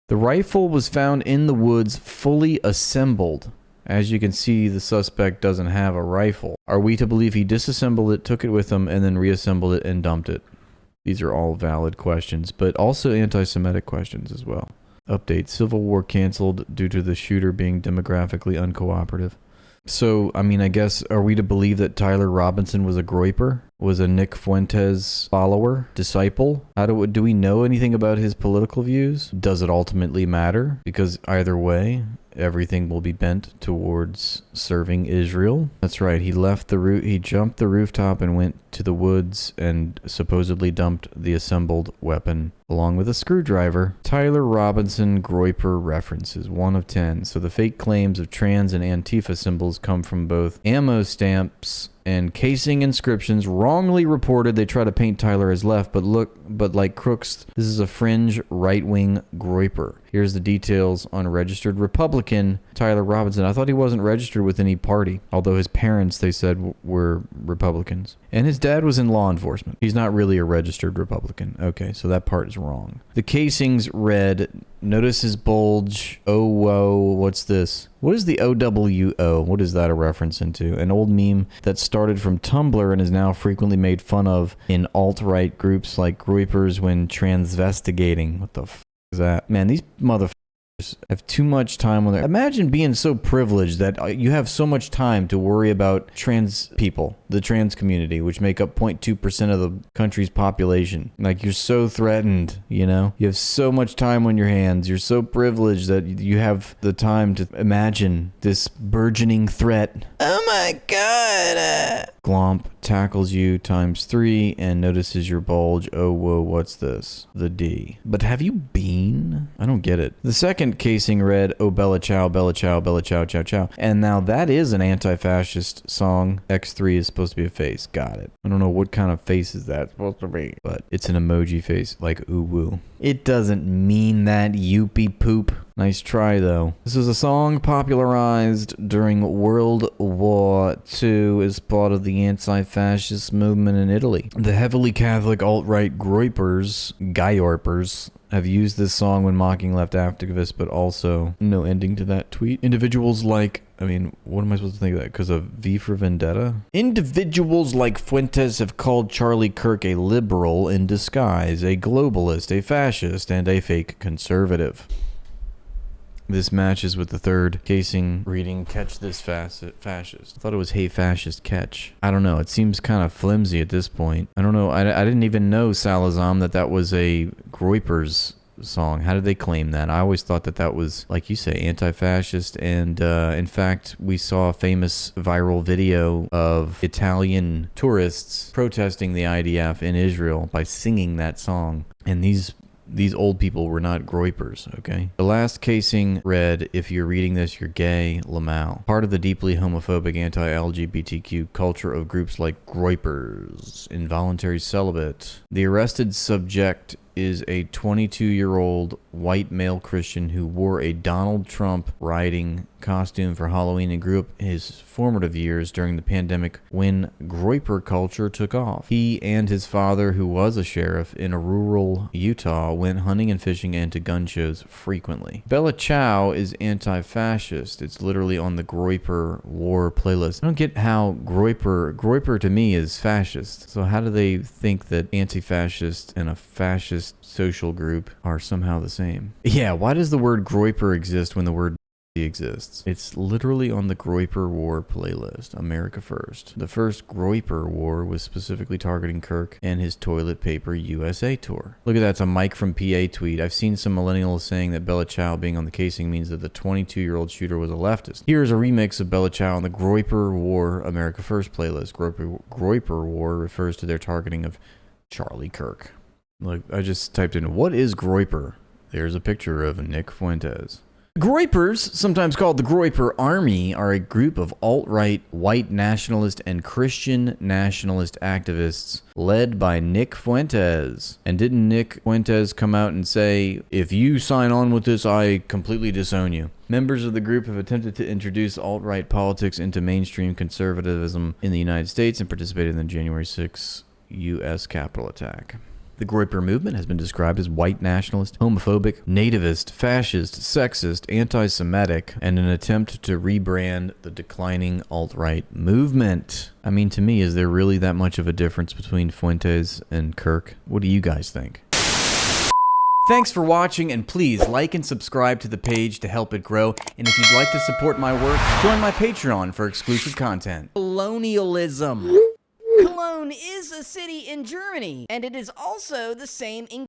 The rifle was found in the woods fully assembled. As you can see, the suspect doesn't have a rifle. Are we to believe he disassembled it, took it with him, and then reassembled it and dumped it? These are all valid questions, but also anti-Semitic questions as well. Update. Civil War canceled due to the shooter being demographically uncooperative. So, I mean, I guess, are we to believe that Tyler Robinson was a Groyper? Was a Nick Fuentes follower? Disciple? Do we know anything about his political views? Does it ultimately matter? Because either way, everything will be bent towards serving Israel. That's right, he jumped the rooftop and went to the woods and supposedly dumped the assembled weapon along with a screwdriver. Tyler Robinson Groyper references, 1 of 10. So the fake claims of trans and Antifa symbols come from both ammo stamps and casing inscriptions wrongly reported. They try to paint Tyler as left, but like crooks, this is a fringe right-wing Groyper. Here's the details on registered Republican Tyler Robinson. I thought he wasn't registered with any party, although his parents, they said, were Republicans. And his dad was in law enforcement. He's not really a registered Republican. Okay, so that part is wrong. The casings read, notice his bulge. Oh, whoa, what's this? What is the OWO? What is that a reference into? An old meme that started from Tumblr and is now frequently made fun of in alt-right groups like Groypers when transvestigating. What the f*** is that? Man, these motherfuckers have too much time on their... Imagine being so privileged that you have so much time to worry about trans people, the trans community, which make up 0.2% of the country's population. Like, you're so threatened, you know? You have so much time on your hands. You're so privileged that you have the time to imagine this burgeoning threat. Oh my god! Glomp tackles you ×3 and notices your bulge. Oh, whoa, what's this? The D. But have you been? I don't get it. The second casing read, oh, Bella Ciao, Bella Ciao, Bella Ciao, Ciao, Ciao. And now that is an anti-fascist song. X3 is supposed to be a face. Got it. I don't know what kind of face is that supposed to be, but it's an emoji face, like ooh woo. It doesn't mean that, youpie poop. Nice try, though. This is a song popularized during World War II as part of the anti-fascist movement in Italy. The heavily Catholic alt-right Groypers, have used this song when mocking left activists, but also no ending to that tweet. Individuals like, I mean, what am I supposed to think of that? Because of V for Vendetta? Individuals like Fuentes have called Charlie Kirk a liberal in disguise, a globalist, a fascist, and a fake conservative. This matches with the third casing reading, catch this fascist. I thought it was hey fascist catch. I don't know. It seems kind of flimsy at this point. I don't know. I didn't even know, Salazam, that was a Groypers song. How did they claim that? I always thought that was, like you say, anti-fascist. And in fact, we saw a famous viral video of Italian tourists protesting the IDF in Israel by singing that song. And these old people were not Groypers, okay? The last casing read, if you're reading this, you're gay, Lamau. Part of the deeply homophobic anti-LGBTQ culture of groups like Groypers, involuntary celibate. The arrested subject is a 22-year-old white male Christian who wore a Donald Trump riding costume for Halloween and grew up his formative years during the pandemic when Groyper culture took off. He and his father, who was a sheriff in a rural Utah, went hunting and fishing and to gun shows frequently. Bella Ciao is anti-fascist. It's literally on the Groyper war playlist. I don't get how Groyper to me is fascist. So how do they think that anti-fascist and a fascist social group are somehow the same? Yeah, why does the word Groyper exist when the word exists? It's literally on the Groyper War playlist. America First. The first Groyper War was specifically targeting Kirk and his toilet paper USA tour. Look at that. It's a Mike from PA tweet. I've seen some millennials saying that Bella Ciao being on the casing means that the 22-year-old shooter was a leftist. Here's a remix of Bella Ciao on the Groyper War America First playlist. Groyper War refers to their targeting of Charlie Kirk. Look, I just typed in, what is Groyper? There's a picture of Nick Fuentes. Groypers, sometimes called the Groyper Army, are a group of alt-right, white nationalist, and Christian nationalist activists led by Nick Fuentes. And didn't Nick Fuentes come out and say, if you sign on with this, I completely disown you? Members of the group have attempted to introduce alt-right politics into mainstream conservatism in the United States and participated in the January 6th U.S. Capitol attack. The Groyper movement has been described as white nationalist, homophobic, nativist, fascist, sexist, anti-Semitic, and an attempt to rebrand the declining alt-right movement. I mean, to me, is there really that much of a difference between Fuentes and Kirk? What do you guys think? Thanks for watching, and please like and subscribe to the page to help it grow. And if you'd like to support my work, join my Patreon for exclusive content. Colonialism. Cologne is a city in Germany, and it is also the same in